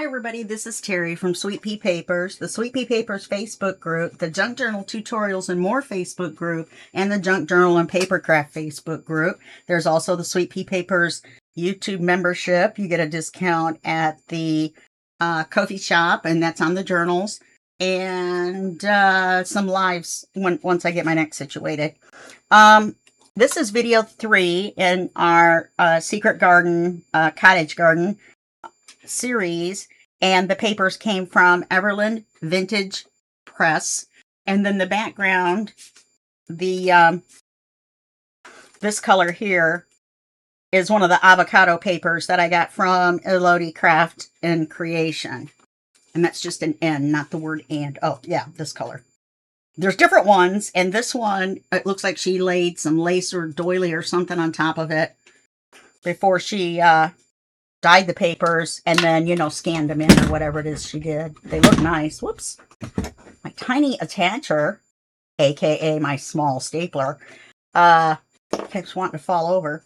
everybody, this is Terry from Sweet Pea Papers, the Sweet Pea Papers Facebook group, the Junk Journal Tutorials and More Facebook group, and the Junk Journal and Papercraft Facebook group. There's also the Sweet Pea Papers YouTube membership. You get a discount at the coffee shop, and that's on the journals, and some lives once I get my neck situated. This is video 3 in our Secret Garden, Cottage Garden series, and the papers came from Everland Vintage Press. And then the background, the this color here is one of the avocado papers that I got from Elodie Craft and Creation. And that's just an N, not the word and. Oh, yeah, this color. There's different ones, and this one, it looks like she laid some lace or doily or something on top of it before she dyed the papers and then, you know, scanned them in or whatever it is she did. They look nice. Whoops. My tiny attacher, aka my small stapler, keeps wanting to fall over.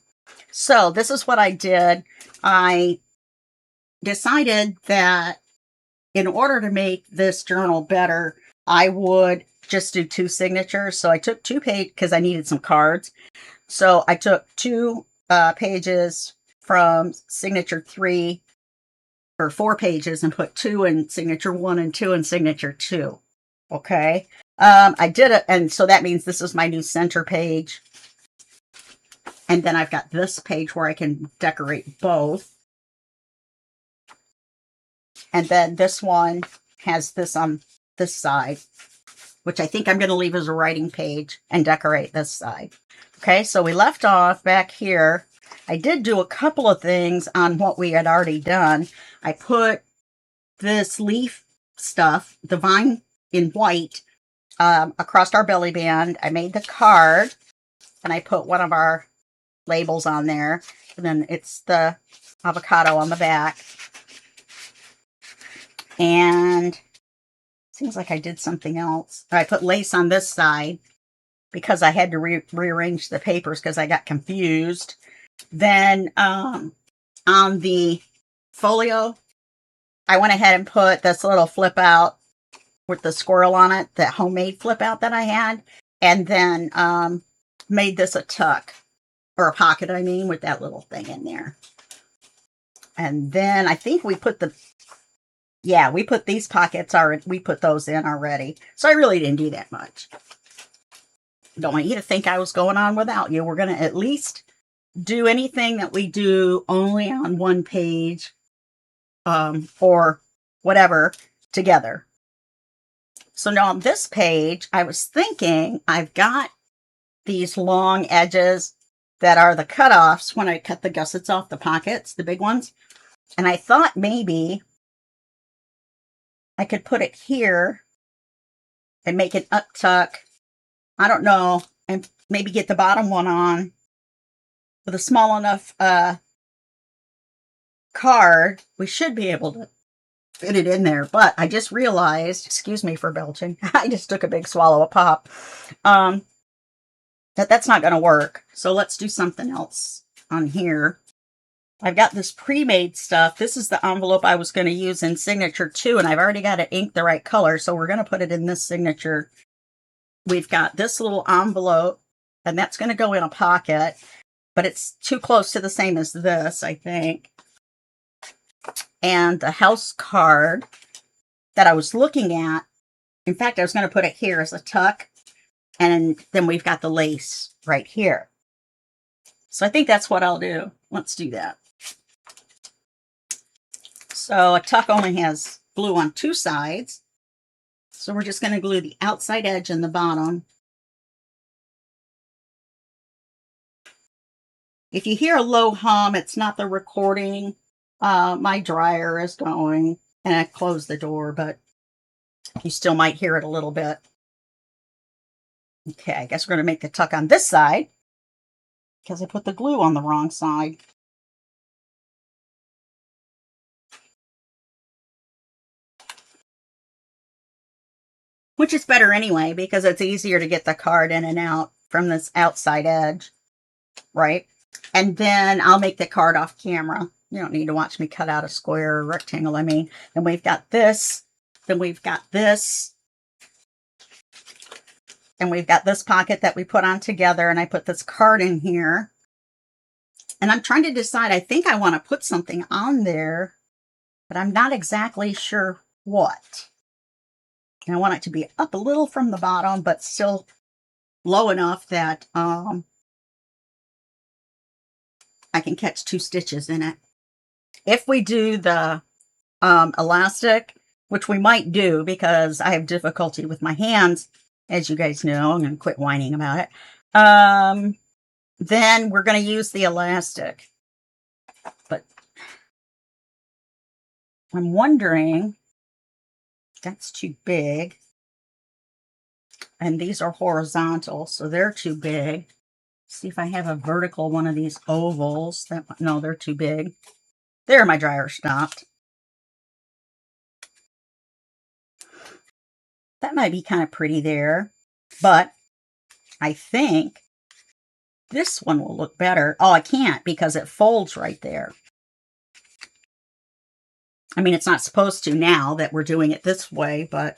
So this is what I did. I decided that in order to make this journal better, I would just do 2 signatures. So I took 2 pages because I needed some cards. So I took 2 pages from signature 3 or 4 pages and put 2 in signature 1 and 2 in signature 2. Okay. I did it. And so that means this is my new center page. And then I've got this page where I can decorate both. And then this one has this on this side, which I think I'm going to leave as a writing page and decorate this side. Okay, so we left off back here. I did do a couple of things on what we had already done. I put this leaf stuff, the vine in white, across our belly band. I made the card, and I put one of our labels on there. And then it's the avocado on the back. And seems like I did something else. I put lace on this side because I had to rearrange the papers because I got confused. Then on the folio, I went ahead and put this little flip out with the squirrel on it, the homemade flip out that I had. And then made this a tuck, or a pocket, I mean, with that little thing in there. And then I think we put we put these pockets, we put those in already. So I really didn't do that much. Don't want you to think I was going on without you. We're going to at least do anything that we do only on one page or whatever together. So now on this page, I was thinking I've got these long edges that are the cutoffs when I cut the gussets off the pockets, the big ones. And I thought maybe I could put it here and make it up tuck. I don't know. And maybe get the bottom one on with a small enough card. We should be able to fit it in there. But I just realized, excuse me for belching, I just took a big swallow of pop, that's not going to work. So let's do something else on here. I've got this pre-made stuff. This is the envelope I was going to use in signature 2, and I've already got it inked the right color, so we're going to put it in this signature. We've got this little envelope, and that's going to go in a pocket, but it's too close to the same as this, I think. And the house card that I was looking at, in fact, I was going to put it here as a tuck, and then we've got the lace right here. So I think that's what I'll do. Let's do that. So a tuck only has glue on 2 sides. So we're just going to glue the outside edge and the bottom. If you hear a low hum, it's not the recording. My dryer is going, and I closed the door, but you still might hear it a little bit. Okay, I guess we're going to make the tuck on this side because I put the glue on the wrong side. Which is better anyway, because it's easier to get the card in and out from this outside edge, right? And then I'll make the card off camera. You don't need to watch me cut out a square or rectangle, I mean. And we've got this, then we've got this, and we've got this pocket that we put on together, and I put this card in here. And I'm trying to decide, I think I want to put something on there, but I'm not exactly sure what. And I want it to be up a little from the bottom, but still low enough that I can catch 2 stitches in it. If we do the elastic, which we might do because I have difficulty with my hands, as you guys know, I'm going to quit whining about it. Then we're going to use the elastic. But I'm wondering, that's too big. And these are horizontal, so they're too big. See if I have a vertical one of these ovals. No, they're too big. There, my dryer stopped. That might be kind of pretty there. But I think this one will look better. Oh, I can't because it folds right there. I mean, it's not supposed to now that we're doing it this way, but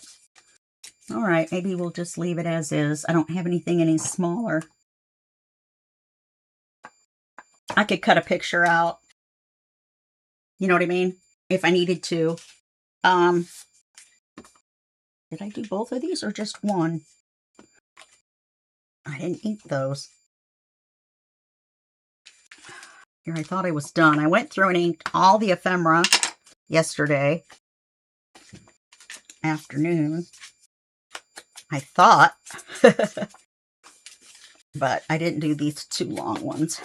all right, maybe we'll just leave it as is. I don't have anything any smaller. I could cut a picture out. You know what I mean? If I needed to. Did I do both of these or just one? I didn't ink those. Here, I thought I was done. I went through and inked all the ephemera yesterday afternoon. I thought. But I didn't do these 2 long ones.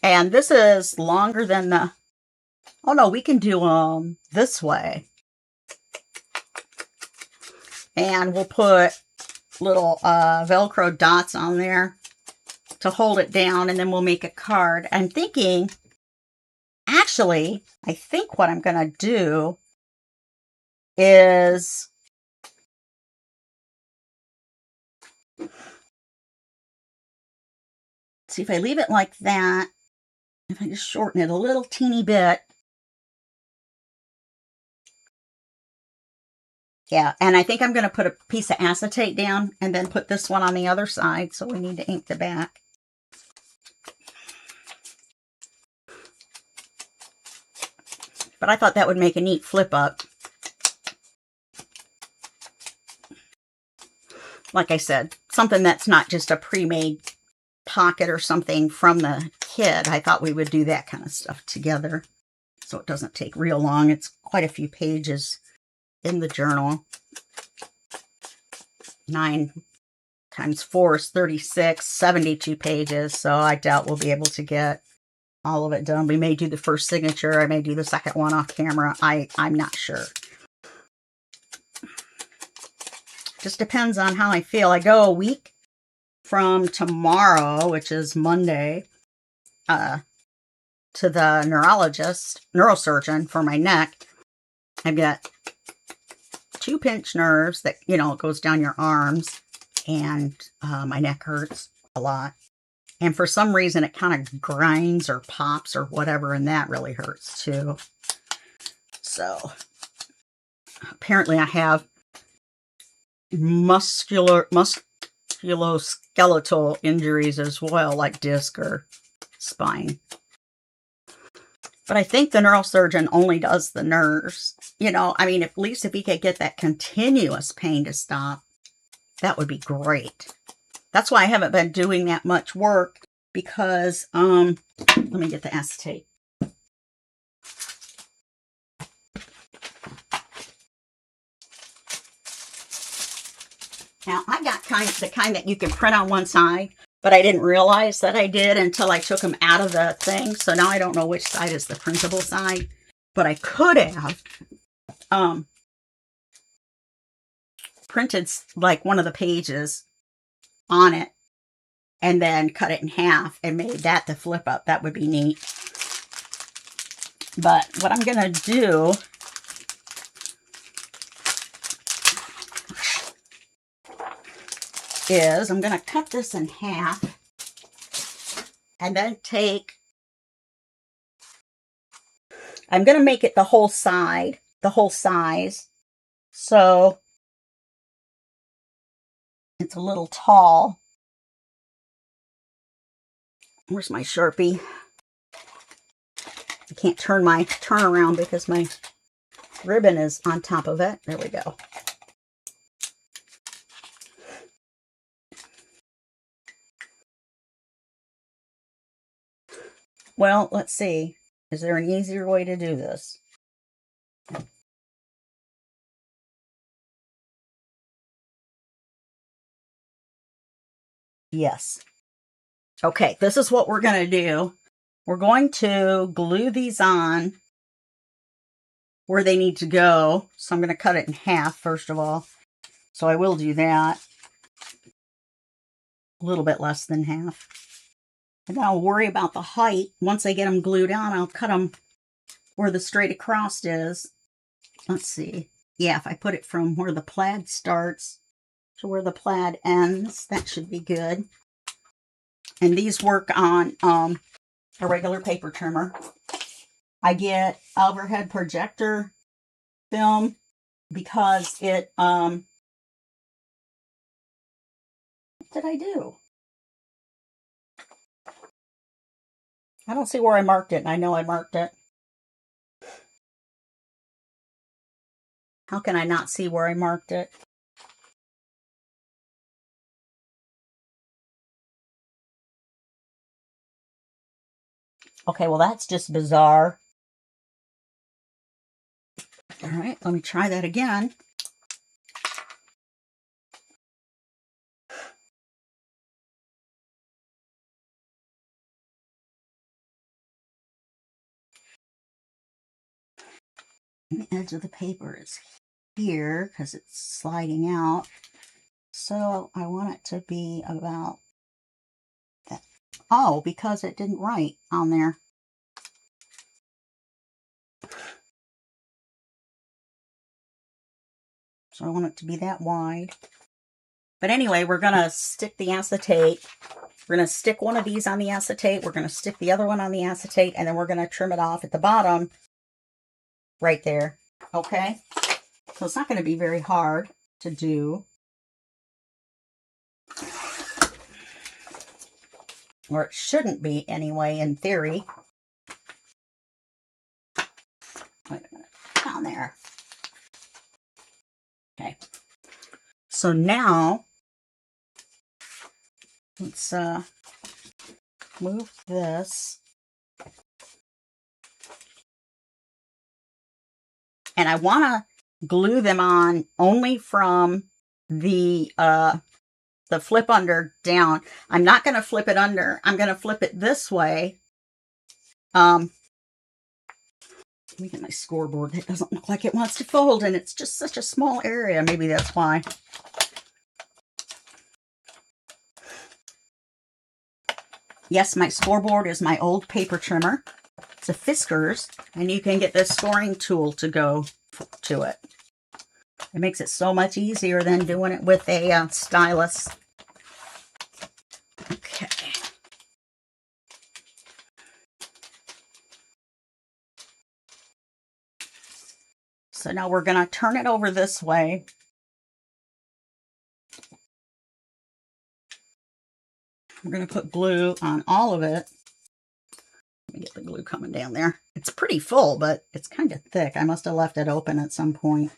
And this is longer than the... Oh, no, we can do them this way. And we'll put little Velcro dots on there to hold it down, and then we'll make a card. I'm thinking, actually, I think what I'm going to do is... See, if I leave it like that, if I just shorten it a little teeny bit. Yeah, and I think I'm going to put a piece of acetate down and then put this one on the other side. So we need to ink the back. But I thought that would make a neat flip up. Like I said, something that's not just a pre-made pocket or something from the kit. I thought we would do that kind of stuff together. So it doesn't take real long. It's quite a few pages in the journal. 9 times 4 is 36, 72 pages. So I doubt we'll be able to get all of it done. We may do the first signature. I may do the second one off camera. I'm not sure. Just depends on how I feel. I go a week from tomorrow, which is Monday, to the neurosurgeon for my neck. I've got 2 pinched nerves that, you know, it goes down your arms, and my neck hurts a lot. And for some reason, it kind of grinds or pops or whatever, and that really hurts too. So apparently I have musculoskeletal injuries as well, like disc or spine. But I think the neurosurgeon only does the nerves. You know, I mean, at least if he could get that continuous pain to stop, that would be great. That's why I haven't been doing that much work, because, let me get the acetate. Now, I got the kind that you can print on one side, but I didn't realize that I did until I took them out of the thing. So now I don't know which side is the printable side, but I could have printed like one of the pages on it and then cut it in half and made that the flip up. That would be neat. But what I'm going to do is I'm going to cut this in half and then take I'm going to make it the whole side, the whole size. So it's a little tall. Where's my Sharpie? I can't turn around because my ribbon is on top of it. There we go. Well, let's see. Is there an easier way to do this? Yes. Okay, this is what we're going to do. We're going to glue these on where they need to go. So I'm going to cut it in half, first of all. So I will do that. A little bit less than half. And then I'll worry about the height. Once I get them glued on, I'll cut them where the straight across is. Let's see. Yeah, if I put it from where the plaid starts to where the plaid ends, that should be good. And these work on a regular paper trimmer. I get overhead projector film because it, what did I do? I don't see where I marked it, and I know I marked it. How can I not see where I marked it? Okay, well, that's just bizarre. All right, let me try that again. The edge of the paper is here because it's sliding out. So I want it to be about that. Oh, because it didn't write on there. So I want it to be that wide. But anyway, we're going to stick the acetate. We're going to stick one of these on the acetate. We're going to stick the other one on the acetate. And then we're going to trim it off at the bottom right there. Okay? So it's not going to be very hard to do. Or it shouldn't be anyway, in theory. Wait a minute. Down there. Okay. So now, let's move this. And I want to glue them on only from the flip under down. I'm not going to flip it under. I'm going to flip it this way. Let me get my scoreboard. It doesn't look like it wants to fold, and it's just such a small area. Maybe that's why. Yes, my scoreboard is my old paper trimmer. It's a Fiskars, and you can get this scoring tool to go to it. It makes it so much easier than doing it with a stylus. Okay. So now we're going to turn it over this way. We're going to put glue on all of it. Let me get the glue coming down there. It's pretty full, but it's kind of thick. I must have left it open at some point.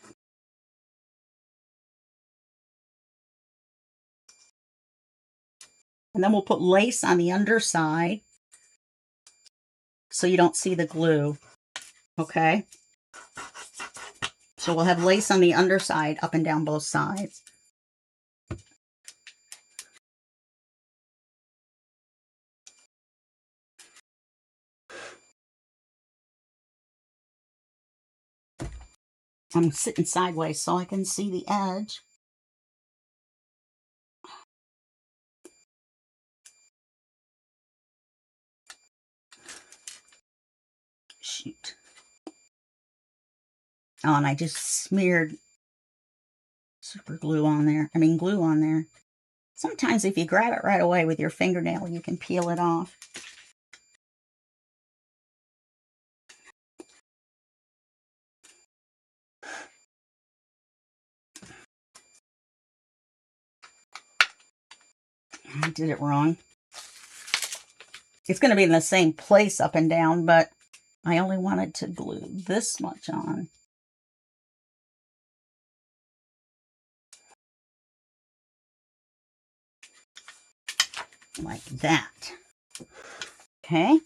And then we'll put lace on the underside so you don't see the glue. Okay? So we'll have lace on the underside up and down both sides. I'm sitting sideways so I can see the edge. Shoot. Oh, and I just smeared glue on there. Sometimes if you grab it right away with your fingernail, you can peel it off. I did it wrong. It's going to be in the same place up and down, but I only wanted to glue this much on. Like that. Okay. And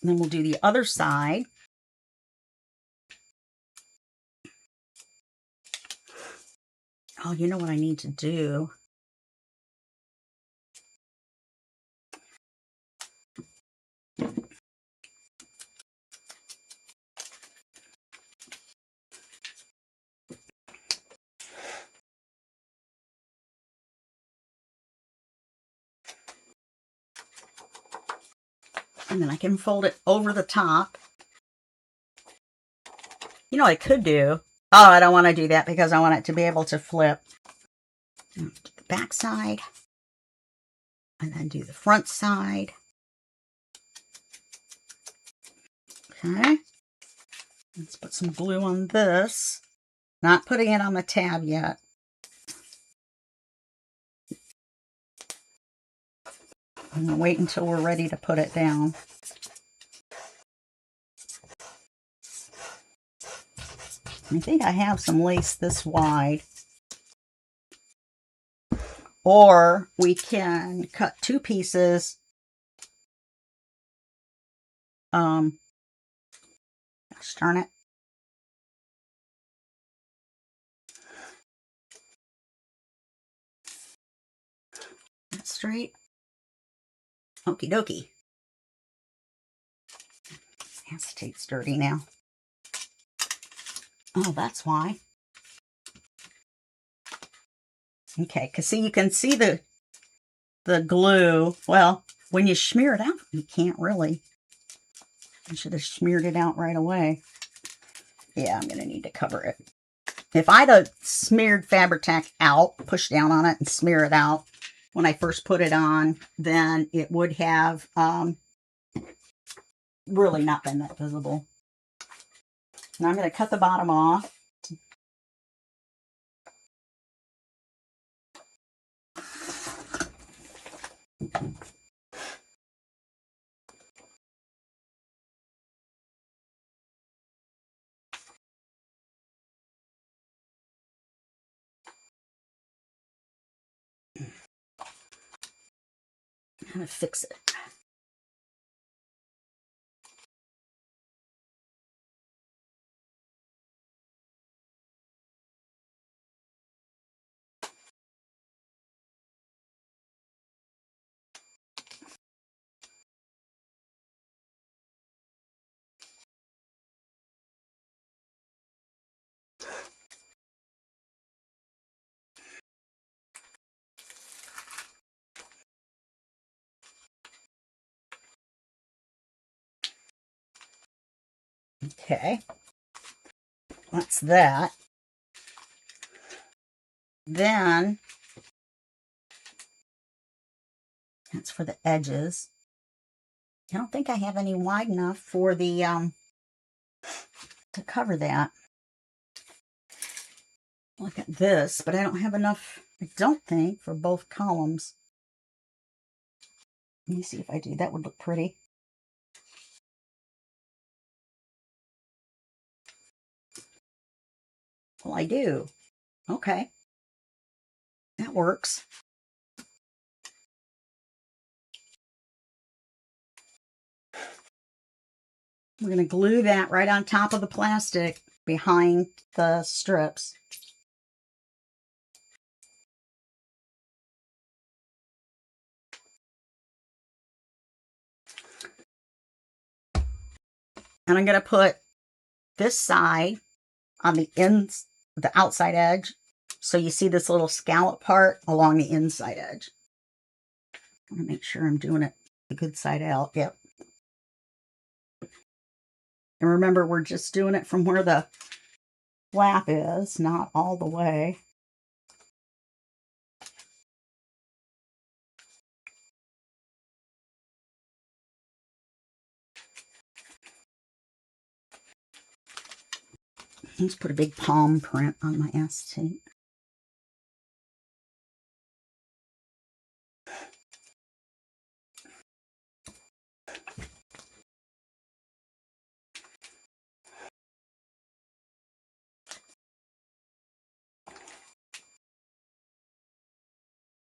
then we'll do the other side. Oh, you know what I need to do? And then I can fold it over the top. You know what I could do? Oh, I don't want to do that because I want it to be able to flip. Do the back side. And then do the front side. Okay. Let's put some glue on this. Not putting it on the tab yet. I'm going to wait until we're ready to put it down. I think I have some lace this wide. Or we can cut 2 pieces. Darn it. That's straight. Okie dokie. Acetate's dirty now. Oh, that's why. Okay, because see, you can see the glue. Well, when you smear it out, you can't really. I should have smeared it out right away. Yeah, I'm going to need to cover it. If I'd have smeared Fabri-Tac out, push down on it and smear it out when I first put it on, then it would have really not been that visible. Now I'm going to cut the bottom off. I'm going to fix it. Okay, that's that. Then, that's for the edges. I don't think I have any wide enough for the, to cover that. Look at this, but I don't have enough, I don't think, for both columns. Let me see if I do. That would look pretty. Well, I do. Okay. That works. We're going to glue that right on top of the plastic behind the strips. And I'm going to put this side on the outside edge. So you see this little scallop part along the inside edge. I want to make sure I'm doing it the good side out. Yep. And remember, we're just doing it from where the flap is, not all the way. Let's put a big palm print on my acetate.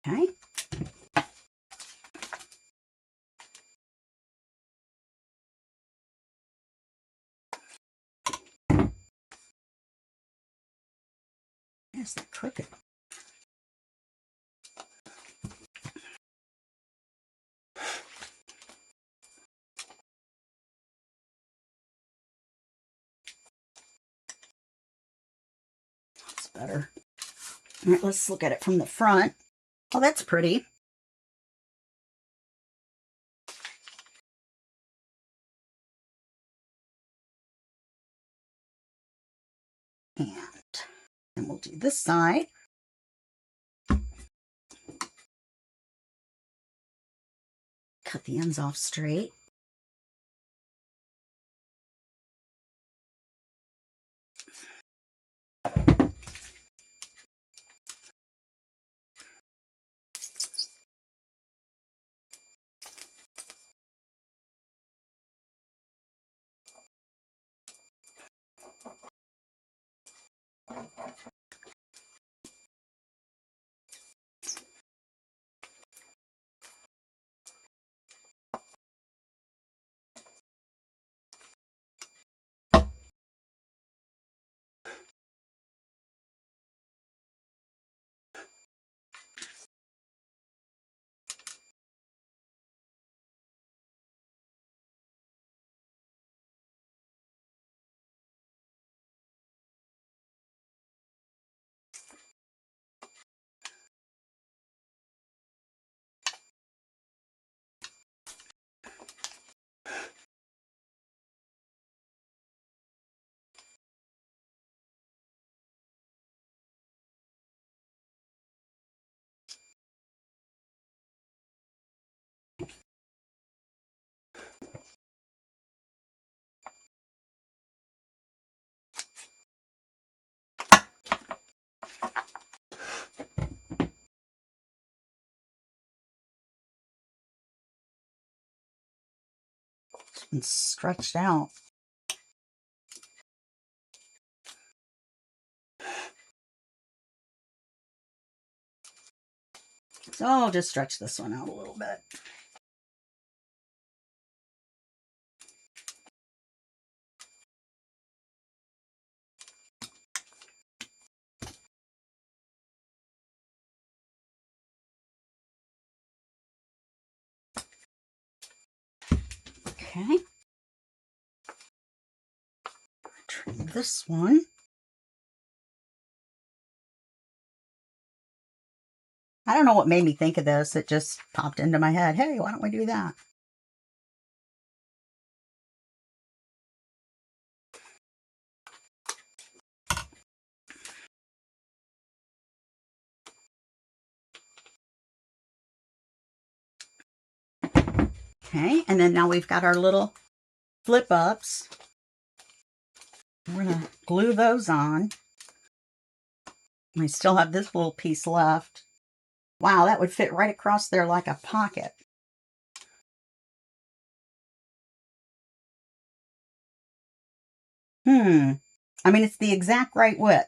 Okay. Is that crooked? That's better. All right, let's look at it from the front. Oh, that's pretty. And we'll do this side. Cut the ends off straight. It's been stretched out. So I'll just stretch this one out a little bit. Okay. Trim this one. I don't know what made me think of this. It just popped into my head. Hey, why don't we do that? Okay, and then now we've got our little flip ups. We're going to glue those on. I still have this little piece left. Wow, that would fit right across there like a pocket. I mean, it's the exact right width.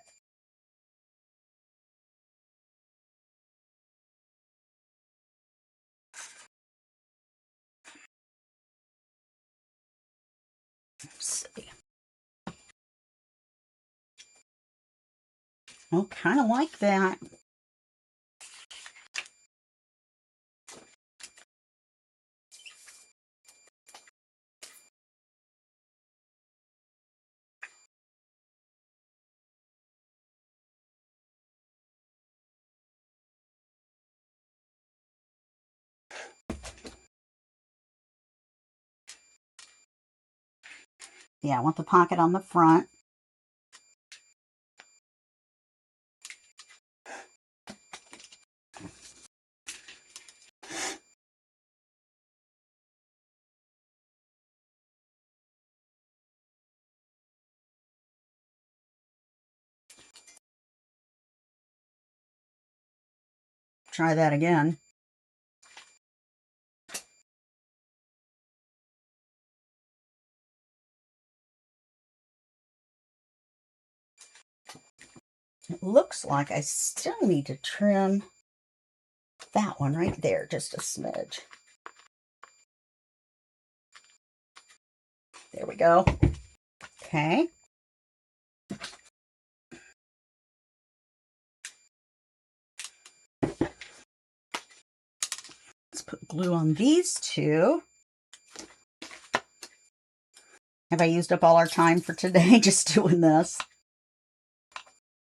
Let's see. Oh, kind of like that. Yeah, I want the pocket on the front. Try that again. It looks like I still need to trim that one right there, just a smidge. There we go. Okay. Let's put glue on these two. Have I used up all our time for today just doing this?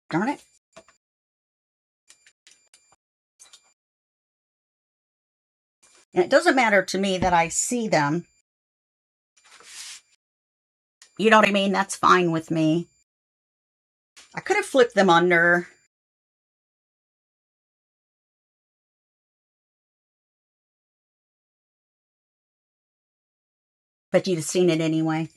Darn it. And it doesn't matter to me that I see them. You know what I mean? That's fine with me. I could have flipped them under. But you'd have seen it anyway.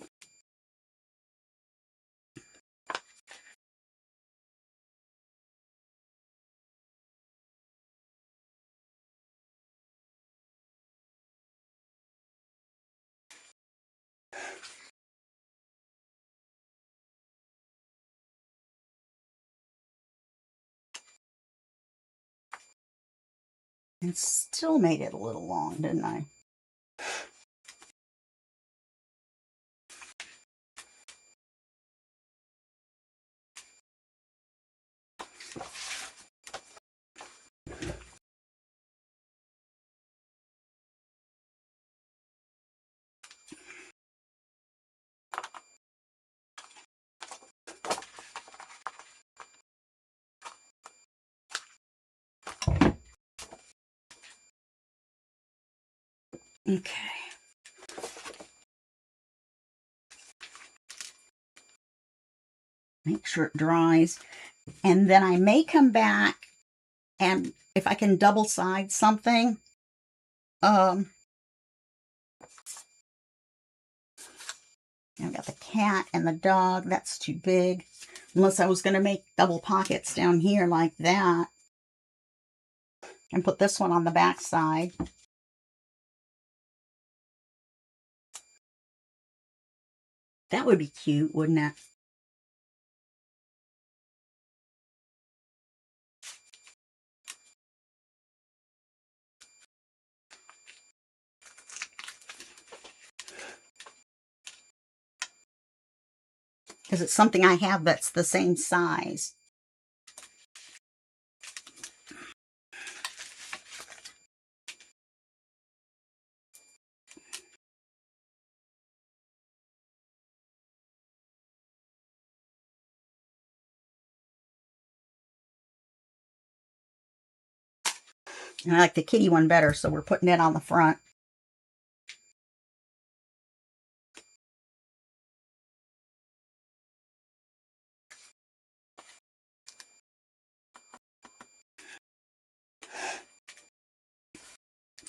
And still made it a little long, didn't I? Okay. Make sure it dries. And then I may come back and if I can double side something, I've got the cat and the dog. That's too big. Unless I was going to make double pockets down here like that. And put this one on the back side. That would be cute, wouldn't it? Because it's something I have that's the same size. And I like the kitty one better, so we're putting it on the front.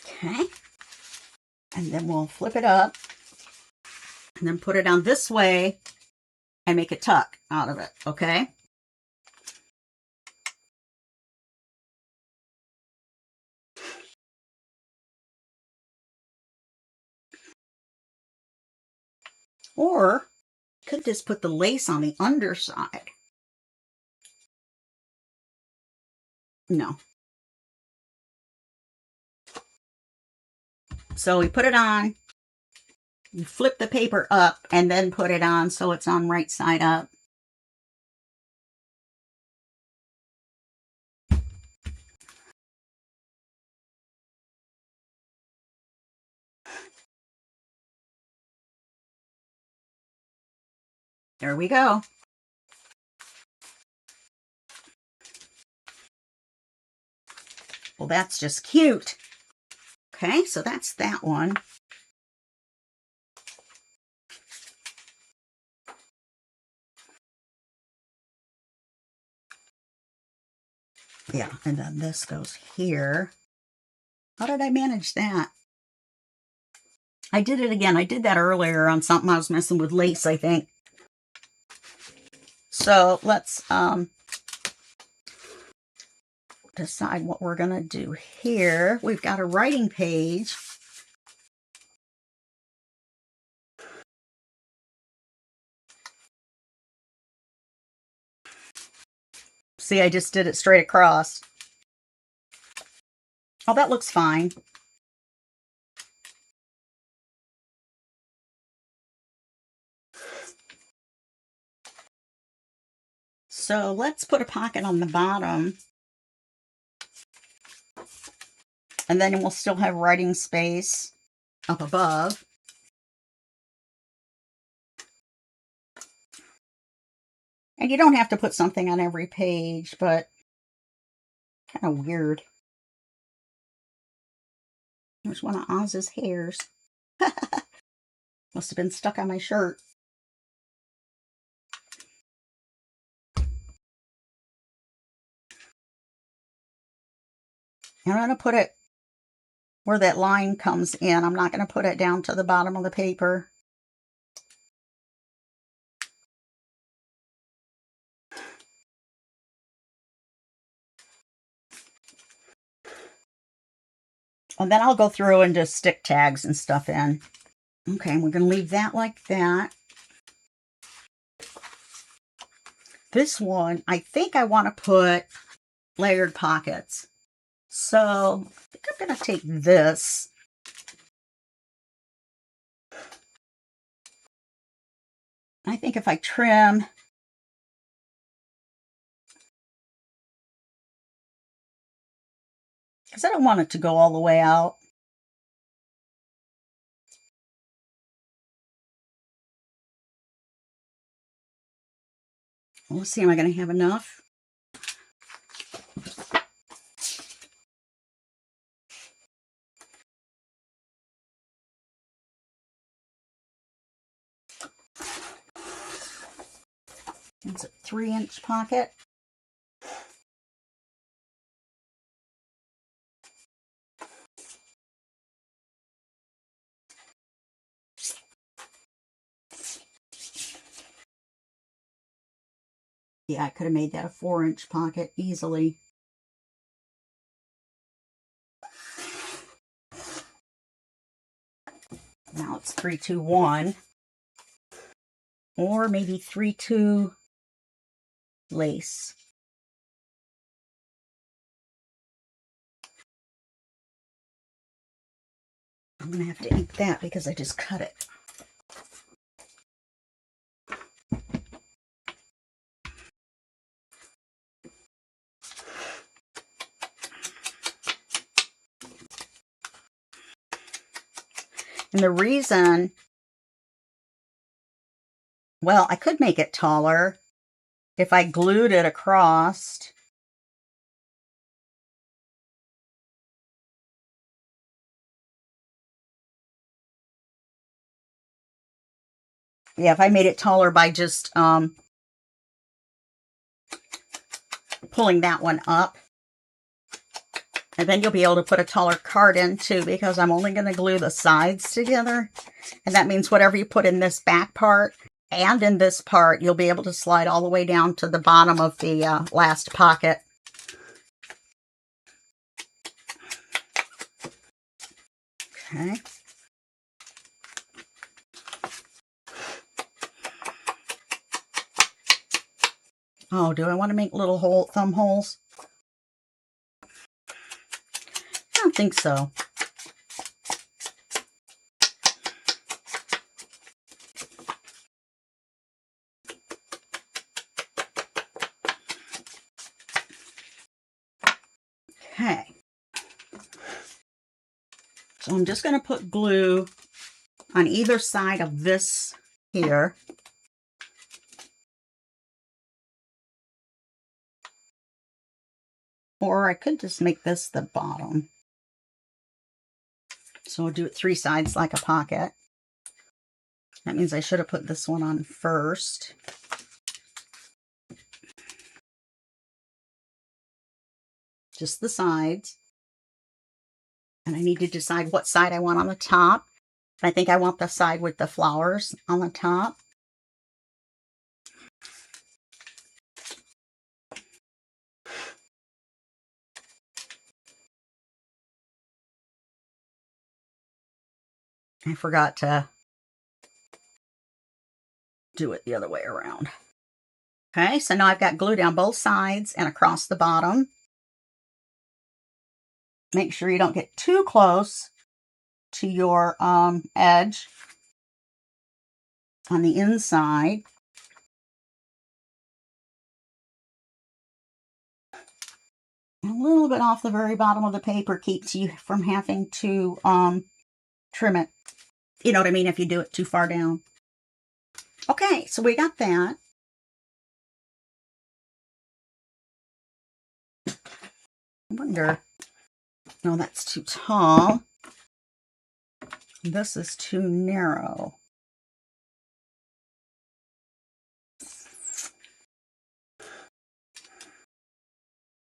Okay. And then we'll flip it up. And then put it on this way and make a tuck out of it, okay? Or could just put the lace on the underside. No. So we put it on, you flip the paper up and then put it on so it's on right side up. There we go. Well, that's just cute. Okay, so that's that one. Yeah, and then this goes here. How did I manage that? I did it again. I did that earlier on something I was messing with lace, I think. So let's decide what we're going to do here. We've got a writing page. See, I just did it straight across. Oh, that looks fine. So let's put a pocket on the bottom. And then we'll still have writing space up above. And you don't have to put something on every page, but kind of weird. There's one of Oz's hairs. Must have been stuck on my shirt. And I'm going to put it where that line comes in. I'm not going to put it down to the bottom of the paper. And then I'll go through and just stick tags and stuff in. Okay, we're going to leave that like that. This one, I think I want to put layered pockets. So I think I'm going to take this. I think if I trim because I don't want it to go all the way out. Let's see, am I going to have enough? It's a 3-inch pocket. Yeah, I could have made that a 4-inch pocket easily. Now it's 3-2-1. Or maybe 3-2 lace. I'm going to have to ink that because I just cut it. And the reason, well, I could make it taller if I glued it across. Yeah, if I made it taller by just pulling that one up. And then you'll be able to put a taller card in too, because I'm only going to glue the sides together. And that means whatever you put in this back part and in this part, you'll be able to slide all the way down to the bottom of the last pocket. Okay. Oh, do I want to make little thumb holes? I don't think so. Okay. So I'm just going to put glue on either side of this here. Or I could just make this the bottom. So we'll do it 3 sides like a pocket. That means I should have put this one on first. Just the sides. And I need to decide what side I want on the top. I think I want the side with the flowers on the top. I forgot to do it the other way around. Okay, so now I've got glue down both sides and across the bottom. Make sure you don't get too close to your edge on the inside. A little bit off the very bottom of the paper keeps you from having to trim it. You know what I mean, if you do it too far down. Okay, so we got that. I wonder, no, that's too tall. This is too narrow.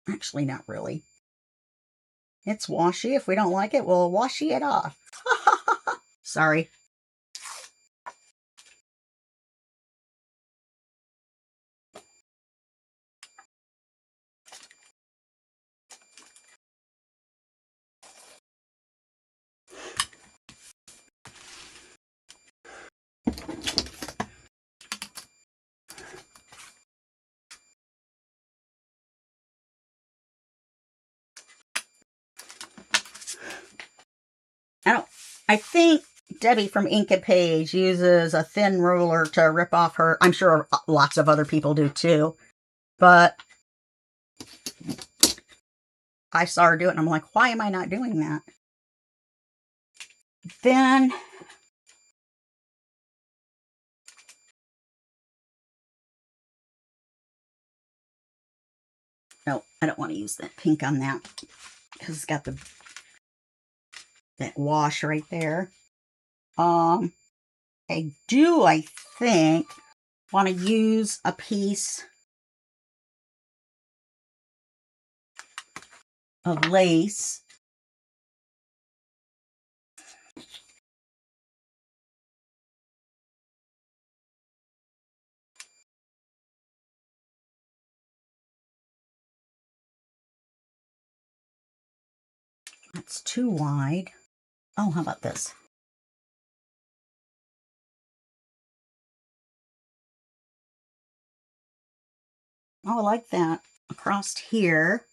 Actually, not really. It's washy. If we don't like it, we'll washy it off. Sorry. I think Debbie from Ink and Page uses a thin ruler to rip off her. I'm sure lots of other people do too. But I saw her do it and I'm like, why am I not doing that? Then no, I don't want to use that pink on that because it's got that wash right there. I think, want to use a piece of lace. That's too wide. Oh, how about this? Oh, I like that. Across here.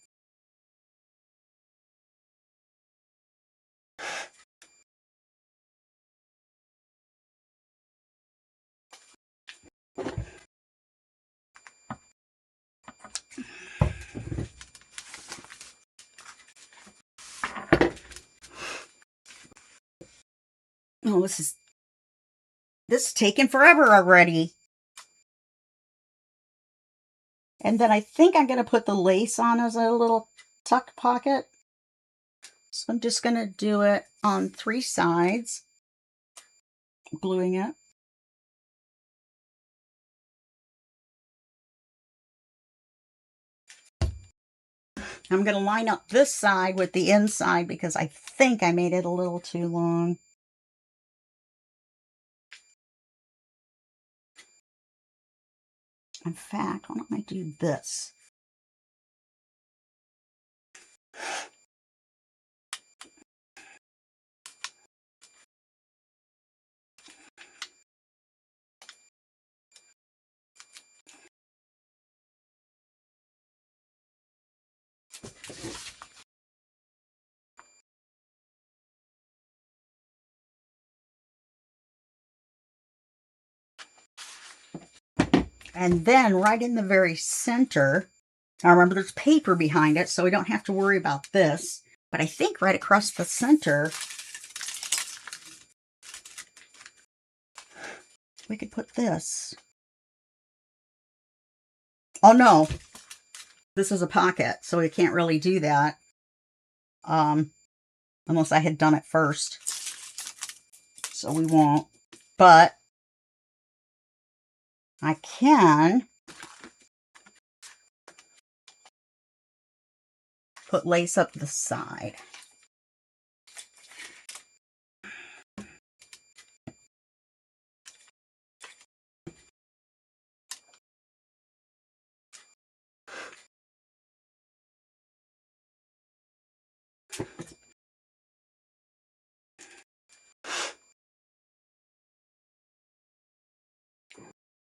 Oh, this is taking forever already. And then I think I'm going to put the lace on as a little tuck pocket. So I'm just going to do it on 3 sides, gluing it. I'm going to line up this side with the inside because I think I made it a little too long. In fact, why don't I do this? And then right in the very center, now remember there's paper behind it, so we don't have to worry about this. But I think right across the center, we could put this. Oh no, this is a pocket, so we can't really do that. Unless I had done it first. So we won't. But I can put lace up the side.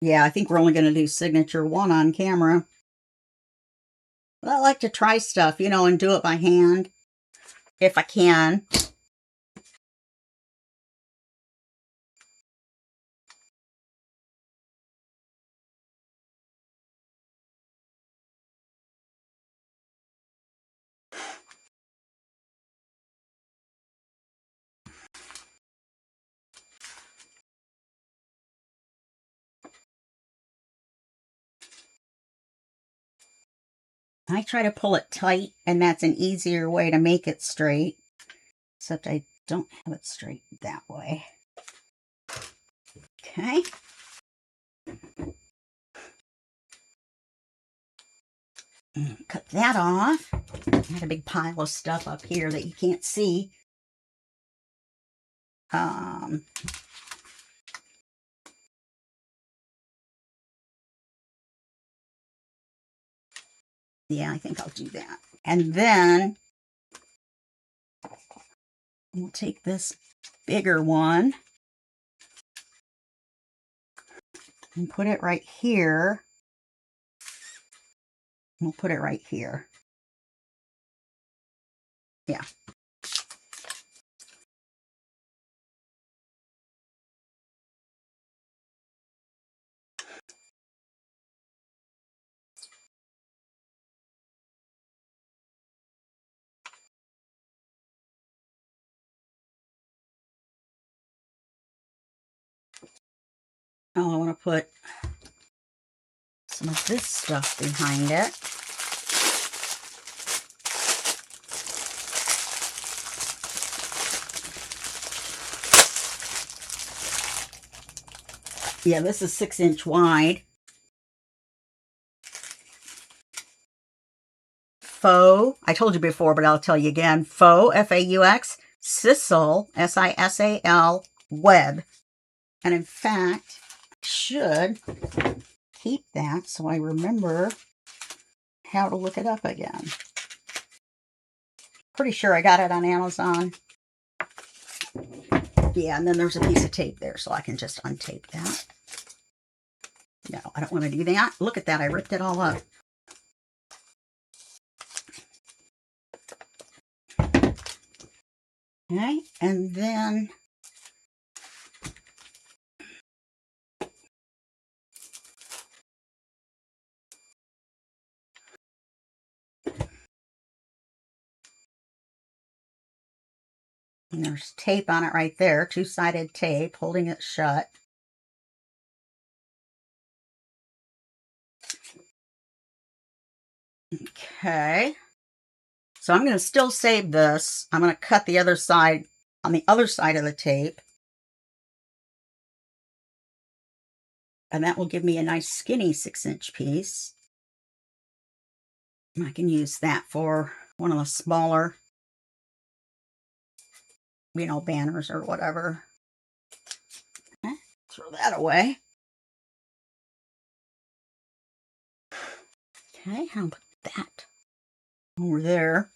Yeah, I think we're only going to do signature 1 on camera. But I like to try stuff, you know, and do it by hand. if I can. I try to pull it tight, and that's an easier way to make it straight. Except I don't have it straight that way. Okay. Cut that off. I had a big pile of stuff up here that you can't see. Yeah, I think I'll do that. And then we'll take this bigger one and put it right here. We'll put it right here. Yeah. Oh, I want to put some of this stuff behind it. Yeah, this is 6-inch wide. Faux, I told you before, but I'll tell you again. Faux, F-A-U-X, Sisal, S-I-S-A-L, web. And in fact, I should keep that so I remember how to look it up again. Pretty sure I got it on Amazon. Yeah, and then there's a piece of tape there, so I can just untape that. No, I don't want to do that. Look at that, I ripped it all up. Okay, and then there's tape on it right there, two-sided tape holding it shut. Okay, so I'm going to still save this. I'm going to cut the other side on the other side of the tape. And that will give me a nice skinny 6-inch piece. I can use that for one of the smaller, you know, banners or whatever. Okay, throw that away. Okay, I'll put that over there.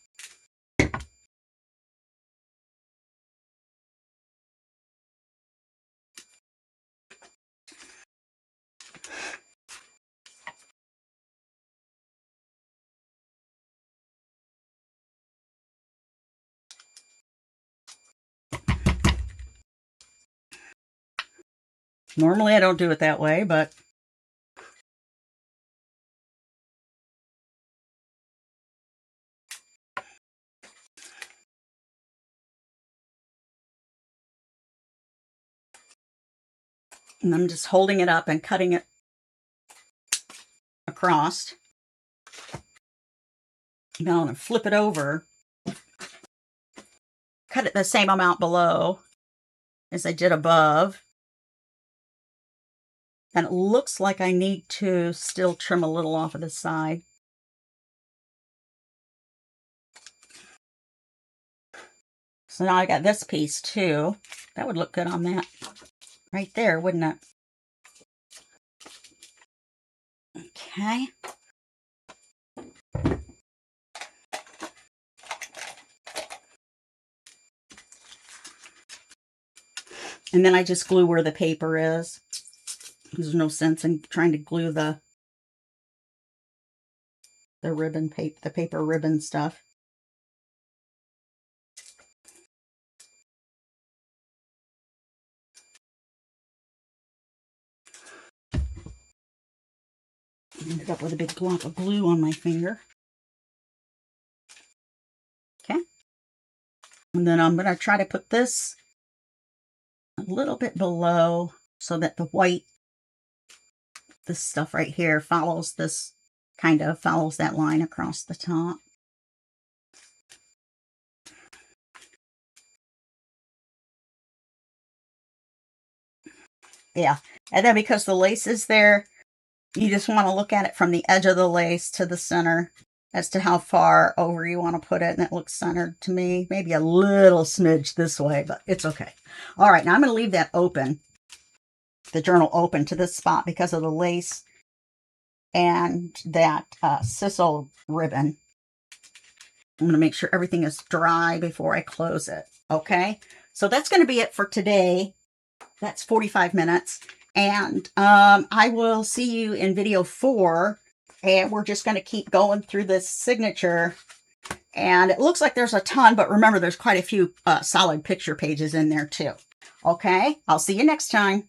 Normally I don't do it that way, but and I'm just holding it up and cutting it across. Now I'm going to flip it over, cut it the same amount below as I did above. And it looks like I need to still trim a little off of the side. So now I got this piece too. That would look good on that right there, wouldn't it? Okay. And then I just glue where the paper is. There's no sense in trying to glue the ribbon paper, the paper ribbon stuff. I ended up with a big block of glue on my finger. Okay. And then I'm going to try to put this a little bit below so that the white, this stuff right here, follows this, kind of follows that line across the top. Yeah. And then because the lace is there, you just want to look at it from the edge of the lace to the center as to how far over you want to put it. And it looks centered to me. Maybe a little smidge this way, but it's okay. All right, now I'm going to leave that open, the journal open to this spot because of the lace and that sisal ribbon. I'm going to make sure everything is dry before I close it. Okay, so that's going to be it for today. That's 45 minutes. And I will see you in video 4. And we're just going to keep going through this signature. And it looks like there's a ton, but remember, there's quite a few solid picture pages in there too. Okay, I'll see you next time.